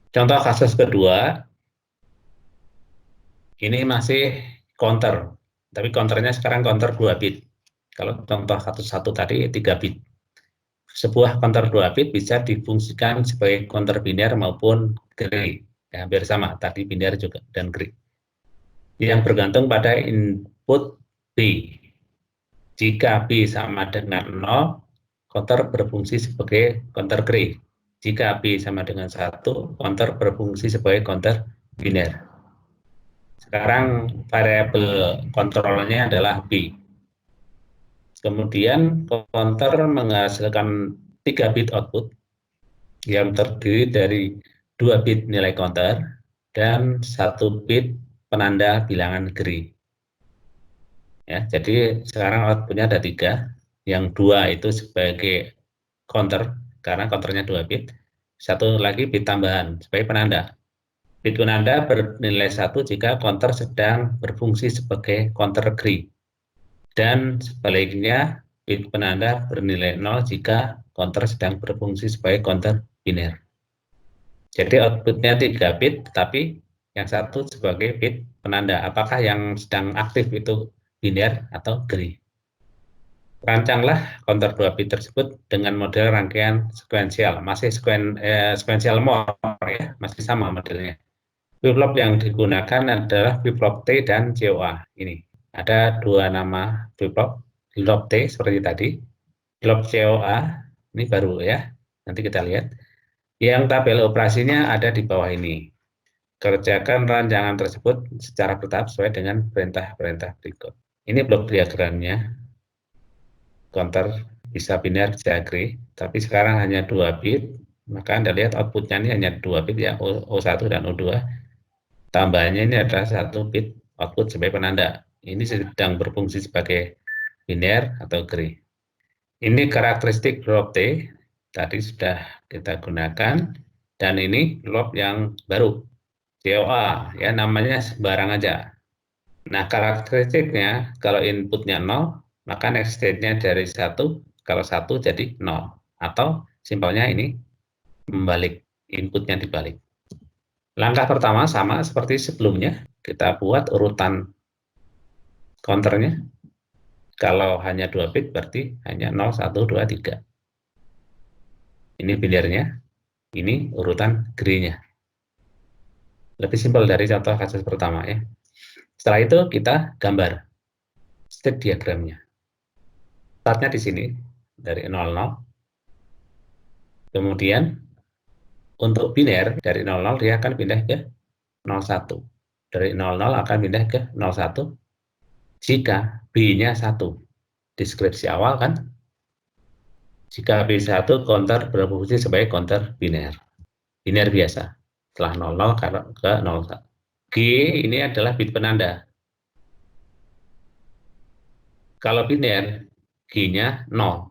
Contoh kasus kedua, ini masih counter, tapi counternya sekarang counter 2 bit. Kalau contoh satu tadi 3 bit. Sebuah counter 2 bit bisa difungsikan sebagai counter biner maupun gray. Ya, hampir sama, tadi biner juga dan gray. Yang bergantung pada input B. Jika B sama dengan 0, counter berfungsi sebagai counter gray. Jika B sama dengan 1, counter berfungsi sebagai counter biner. Sekarang variabel kontrolnya adalah B. Kemudian counter menghasilkan 3 bit output yang terdiri dari 2 bit nilai counter dan 1 bit penanda bilangan gray. Ya, jadi sekarang outputnya ada 3, yang 2 itu sebagai counter karena counternya 2 bit, satu lagi bit tambahan sebagai penanda. Bit penanda bernilai 1 jika counter sedang berfungsi sebagai counter gray, dan sebaliknya bit penanda bernilai 0 jika counter sedang berfungsi sebagai counter biner. Jadi outputnya 3 bit, tapi yang satu sebagai bit penanda. Apakah yang sedang aktif itu biner atau gray? Rancanglah counter 2 bit tersebut dengan model rangkaian sekuensial, masih sekuensial more ya, masih sama modelnya. Flip-flop yang digunakan adalah flip-flop T dan COA. Ini ada dua nama flip-flop, flip-flop T seperti tadi, flip-flop COA, ini baru ya, nanti kita lihat. Yang tabel operasinya ada di bawah ini. Kerjakan rancangan tersebut secara bertahap sesuai dengan perintah-perintah berikut. Ini blok diagramnya. Counter bisa biner, bisa gray, tapi sekarang hanya 2 bit, maka Anda lihat outputnya ini hanya 2 bit ya, O1 dan O2. Tambahannya ini adalah 1 bit output sebagai penanda. Ini sedang berfungsi sebagai biner atau gray. Ini karakteristik blok T, tadi sudah kita gunakan, dan ini blok yang baru, COA, ya namanya sembarang aja. Nah, karakteristiknya kalau inputnya 0, maka next state-nya dari 1, kalau 1 jadi 0. Atau simpelnya ini membalik, inputnya dibalik. Langkah pertama sama seperti sebelumnya, kita buat urutan counternya. Kalau hanya 2 bit berarti hanya 0, 1, 2, 3. Ini binarnya, ini urutan gray-nya. Lebih simpel dari contoh kasus pertama ya. Setelah itu kita gambar state diagramnya. Startnya di sini dari 00. Kemudian untuk biner dari 00 dia akan pindah ke 01. Dari 00 akan pindah ke 01 jika B-nya 1. Deskripsi awal kan. Jika B1 counter berfungsi sebagai counter biner. Biner biasa. Setelah 00 ke 01. G ini adalah bit penanda. Kalau biner, G-nya 0.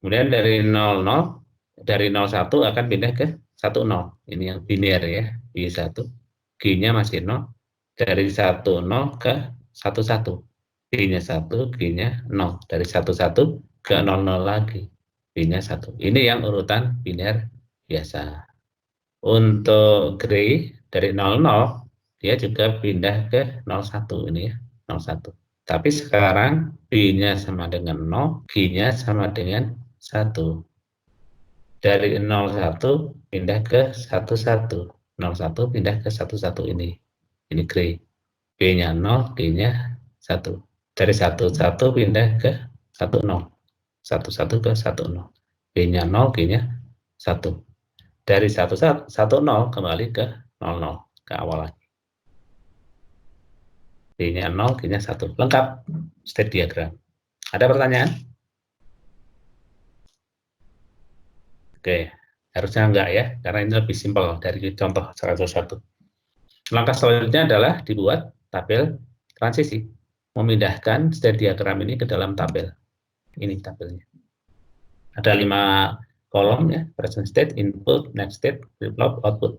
Kemudian dari 00, dari 01 akan pindah ke 10. Ini yang biner ya, B1. G-nya masih 0. Dari 10 ke 11. G-nya 1, G-nya 0. Dari 11 ke 00 lagi. G-nya 1. Ini yang urutan biner biasa. Untuk gray dari 00, dia juga pindah ke 01 ini ya, 01. Tapi sekarang B-nya sama dengan 0, G-nya sama dengan 1. Dari 01 pindah ke 11. 01 pindah ke 11 ini. Ini gray. B-nya 0, G-nya 1. Dari 11 pindah ke 10. 11 ke 10. B-nya 0, G-nya 1. Dari 10 kembali ke 00, ke awal lagi. B-nya 0, G-nya 1. Lengkap state diagram. Ada pertanyaan? Oke, harusnya enggak ya, karena ini lebih simpel dari contoh 101. Langkah selanjutnya adalah dibuat tabel transisi. Memindahkan state diagram ini ke dalam tabel. Ini tabelnya. Ada 5 kolom ya, present state, input, next state, flip-flop, output.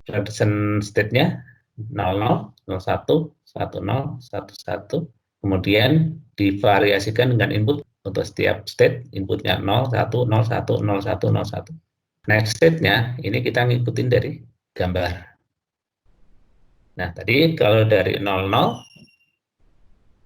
Present state-nya 00, 01, 10, 11, kemudian divariasikan dengan input untuk setiap state, inputnya 01, 01, 01, 01. Next state-nya ini kita ngikutin dari gambar. Nah, tadi kalau dari 00,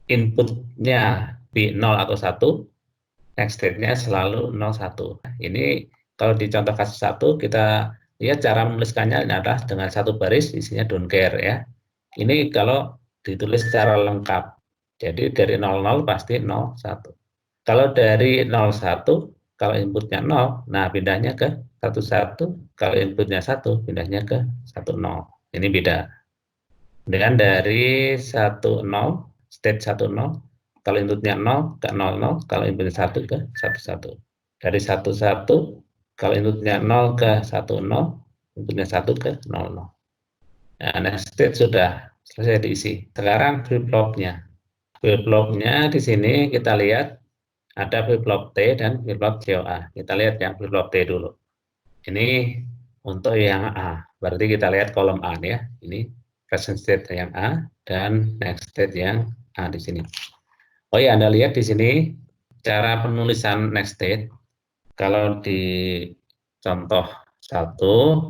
inputnya di 0 atau 1, next state-nya selalu 01. Ini kalau di contoh kasus 1, kita lihat cara menuliskannya adalah dengan satu baris, isinya don't care ya. Ini kalau ditulis secara lengkap. Jadi dari 00 pasti 01. Kalau dari 01, kalau inputnya 0, nah pindahnya ke 11. Kalau inputnya 1, pindahnya ke 10. Ini beda. Dengan dari 10, state 10, kalau inputnya 0 ke 00, kalau inputnya 1 ke 11. Dari 11, kalau inputnya 0 ke 10, inputnya 1 ke 00. Nah, next state sudah selesai diisi. Sekarang flip-flopnya. Flip-flopnya di sini kita lihat ada flip-flop T dan flip-flop COA. Kita lihat yang flip-flop T dulu. Ini untuk yang A. Berarti kita lihat kolom A nih ya. Ini present state yang A dan next state yang A di sini. Oh ya, Anda lihat di sini cara penulisan next state. Kalau di contoh satu,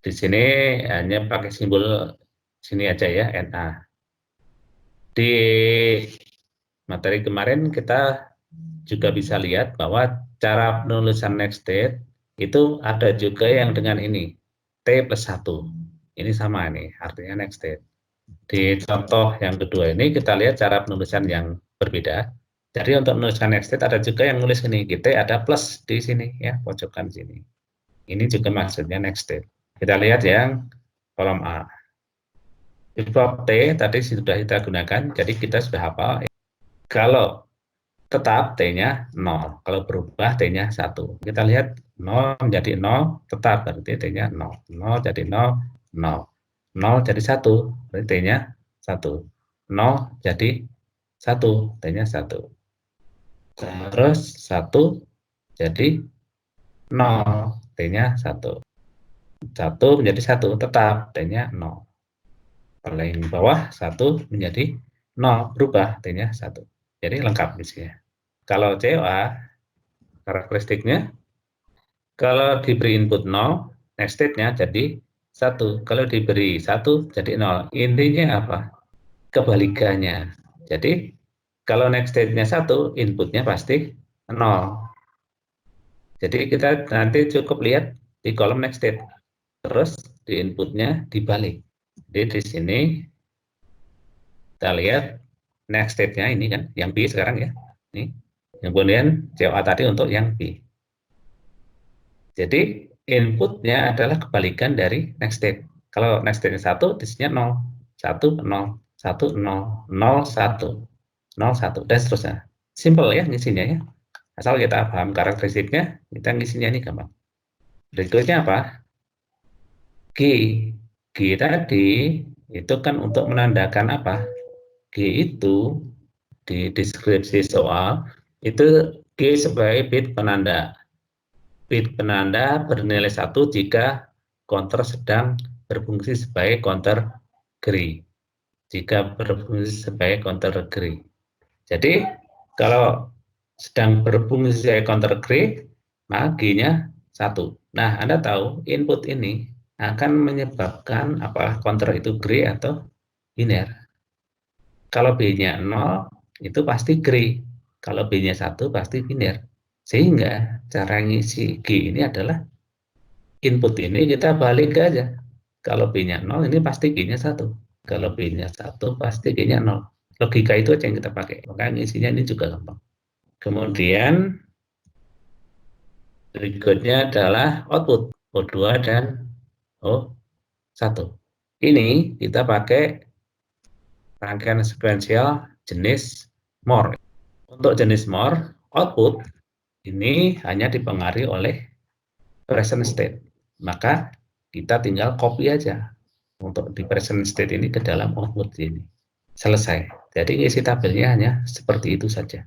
di sini hanya pakai simbol sini aja ya, NA. Di materi kemarin kita juga bisa lihat bahwa cara penulisan next state itu ada juga yang dengan ini, T plus 1. Ini sama nih, artinya next state. Di contoh yang kedua ini kita lihat cara penulisan yang berbeda. Jadi untuk menuliskan next state ada juga yang nulis ini, kita ada plus di sini ya, pojokan sini. Ini juga maksudnya next state. Kita lihat yang kolom A. Flip-flop T tadi sudah kita gunakan, jadi kita sudah hafal. Kalau tetap T-nya 0, kalau berubah T-nya 1. Kita lihat 0 menjadi 0, tetap berarti T-nya 0. 0 jadi 0, 0. 0 jadi 1, berarti T-nya 1. 0 jadi 1, T-nya 1. Terus 1 jadi 0, T-nya 1. 1 menjadi 1, tetap T-nya 0. Paling bawah 1 menjadi 0, berubah T-nya 1. Jadi lengkap isinya. Kalau COA, karakteristiknya, kalau diberi input 0, next state-nya jadi 1. Kalau diberi 1, jadi 0. Intinya apa? Kebalikannya. Jadi, kalau next state-nya 1, inputnya pasti 0. Jadi, kita nanti cukup lihat di kolom next state. Terus, di inputnya dibalik. Jadi, di sini kita lihat next state-nya ini kan, yang B sekarang ya. Ini. Kemudian COA tadi untuk yang B. Jadi inputnya adalah kebalikan dari next state. Kalau next state-nya 1, disininya 0. 1, 0, 1, 0, 0, 1, 0, 1, dan seterusnya. Simple ya ngisinya ya. Asal kita paham karakteristiknya, kita ngisinya ini gampang. Berikutnya apa? G. G tadi itu kan untuk menandakan apa? G itu di deskripsi soal itu G sebagai bit penanda. Bit penanda bernilai 1 jika counter sedang berfungsi sebagai counter gray. Jika berfungsi sebagai counter gray. Jadi kalau sedang berfungsi sebagai counter gray, maka G-nya 1. Nah, Anda tahu input ini akan menyebabkan apa counter itu gray atau biner. Kalau B-nya 0, itu pasti gray. Kalau B-nya 1, pasti biner. Sehingga cara ngisi G ini adalah input ini kita balik aja. Kalau B-nya 0, ini pasti G-nya 1. Kalau B-nya 1, pasti G-nya 0. Logika itu aja yang kita pakai. Maka ngisinya ini juga gampang. Kemudian berikutnya adalah output O2 dan O1. Ini kita pakai rangkaian sekuensial jenis MOR. Untuk jenis MOR, output ini hanya dipengaruhi oleh present state. Maka kita tinggal copy aja untuk di present state ini ke dalam output ini. Selesai. Jadi isi tabelnya hanya seperti itu saja.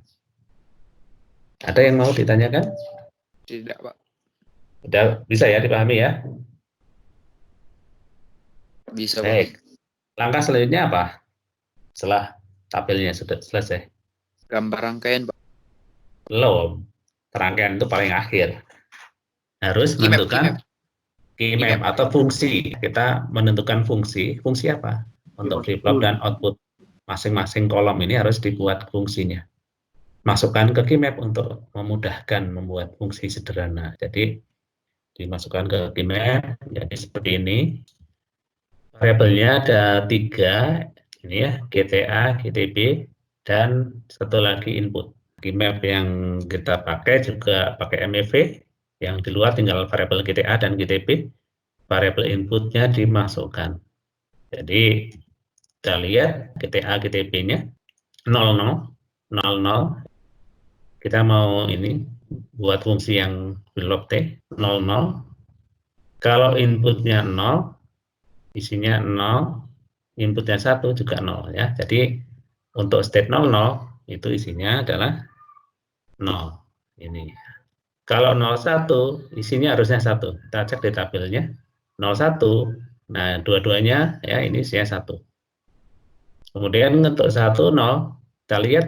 Ada yang mau ditanyakan? Tidak, Pak. Udah bisa ya dipahami ya? Bisa, Pak. Baik. Langkah selanjutnya apa? Setelah tabelnya sudah selesai. Gambar rangkaian, Pak. Belum. rangkaian itu paling akhir. Harus Keymap, menentukan keymap Keymap. atau fungsi. Kita menentukan fungsi apa? Untuk flip-flop dan output. Masing-masing kolom ini harus dibuat fungsinya. Masukkan ke keymap untuk memudahkan membuat fungsi sederhana. Jadi dimasukkan ke keymap, jadi seperti ini. Variabelnya ada 3, ini ya, GTA, GTB, dan satu lagi input. Keymap yang kita pakai juga pakai MEV, yang di luar tinggal variabel GTA dan GTB, variabel inputnya dimasukkan. Jadi kita lihat GTA, GTB-nya 00, 00. Kita mau ini buat fungsi yang flip T 00. Kalau inputnya 0, isinya 0, inputnya 1 juga 0 ya. Jadi untuk state 00 itu isinya adalah 0 ini. Kalau 01 isinya harusnya 1. Kita cek di tabelnya 01. Nah, dua-duanya ya ini isinya 1. Kemudian untuk 1 0 kita lihat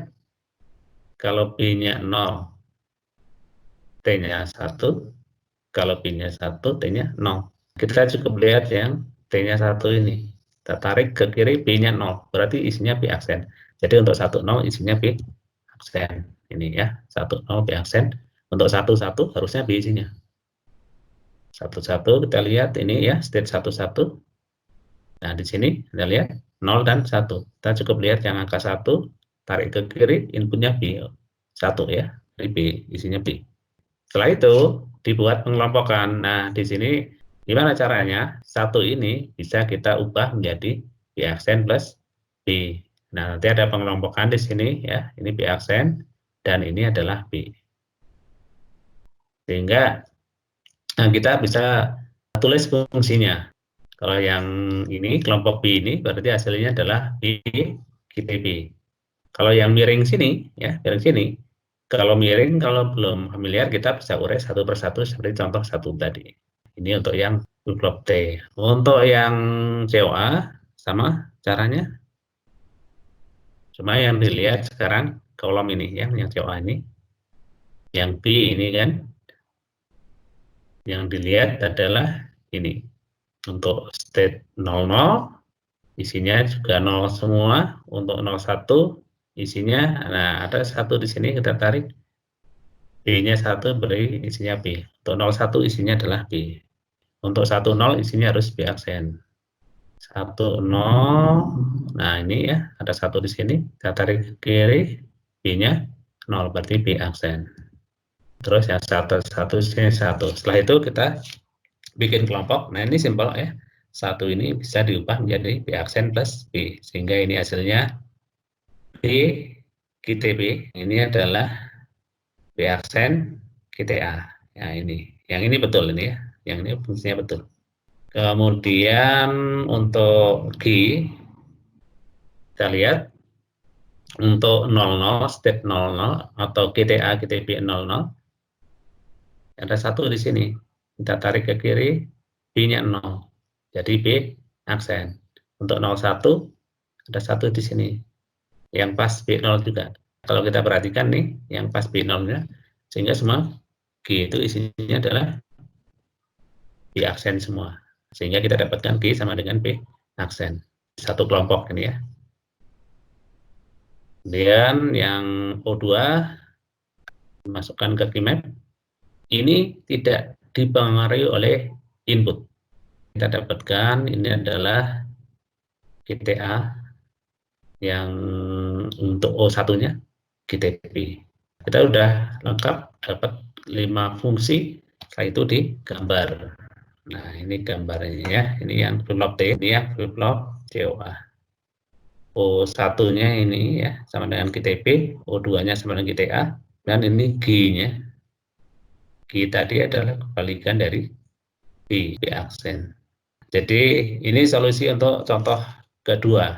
kalau B-nya 0, T-nya 1, kalau B-nya 1, T-nya 0. Kita cukup lihat yang T-nya 1 ini. Kita tarik ke kiri, B-nya 0. Berarti isinya B aksen. Jadi untuk 1, 0 isinya B aksen. Ini ya, 1, 0 B aksen. Untuk 1, 1 harusnya B isinya. 1, 1 kita lihat ini ya, state 1, 1. Nah, di sini kita lihat 0 dan 1. Kita cukup lihat yang angka 1, tarik ke kiri, inputnya B. 1 ya, dari B, isinya B. Setelah itu dibuat pengelompokan. Nah, di sini gimana caranya? 1 ini bisa kita ubah menjadi B aksen plus B. Nah, nanti ada pengelompokan di sini ya. Ini B aksen dan ini adalah B. Sehingga kita bisa tulis fungsinya. Kalau yang ini kelompok B ini berarti hasilnya adalah B GTB. Kalau yang miring sini ya, miring sini. Kalau miring, kalau belum familiar, kita bisa urai satu persatu seperti contoh 1 tadi. Ini untuk yang flip-flop T. Untuk yang COA, sama caranya. Cuma yang dilihat sekarang kolom ini, yang COA ini. Yang B ini kan, yang dilihat adalah ini. Untuk state 00, isinya juga 0 semua. Untuk 01, isinya, nah ada 1 di sini, kita tarik. B-nya 1 beri isinya B. Untuk 01 isinya adalah B. Untuk 10 isinya harus B aksen. 10, nah ini ya, ada 1 di sini, kita tarik ke kiri, B-nya 0, berarti B aksen. Terus yang 1, sini 1. Setelah itu kita bikin kelompok, nah ini simpel ya. 1 ini bisa diubah menjadi B aksen plus B, sehingga ini hasilnya B GTB, ini adalah B aksen GTA. Ya ini, yang ini betul ini ya, yang ini fungsinya betul. Kemudian untuk G, kita lihat untuk 00, step 00 atau GTA, GTB 00, ada 1 di sini. Kita tarik ke kiri, B-nya 0. Jadi B aksen. Untuk 01, ada 1 di sini. Yang pas B0 juga. Kalau kita perhatikan nih, yang pas B0-nya, sehingga semua G itu isinya adalah B aksen semua. Sehingga kita dapatkan G sama dengan B aksen. Satu kelompok ini ya. Kemudian yang O2 dimasukkan ke keymap. Ini tidak dipengaruhi oleh input. Kita dapatkan ini adalah GTA yang untuk O1-nya GTP. Kita udah lengkap dapat 5 fungsi, setelah itu digambar. Nah, ini gambarnya ya. Ini yang flip-flop T, ini ya flip-flop COA. O1-nya ini ya sama dengan GTP, O2-nya sama dengan GTA, dan ini G-nya. G tadi adalah kebalikan dari B aksen. Jadi ini solusi untuk contoh kedua.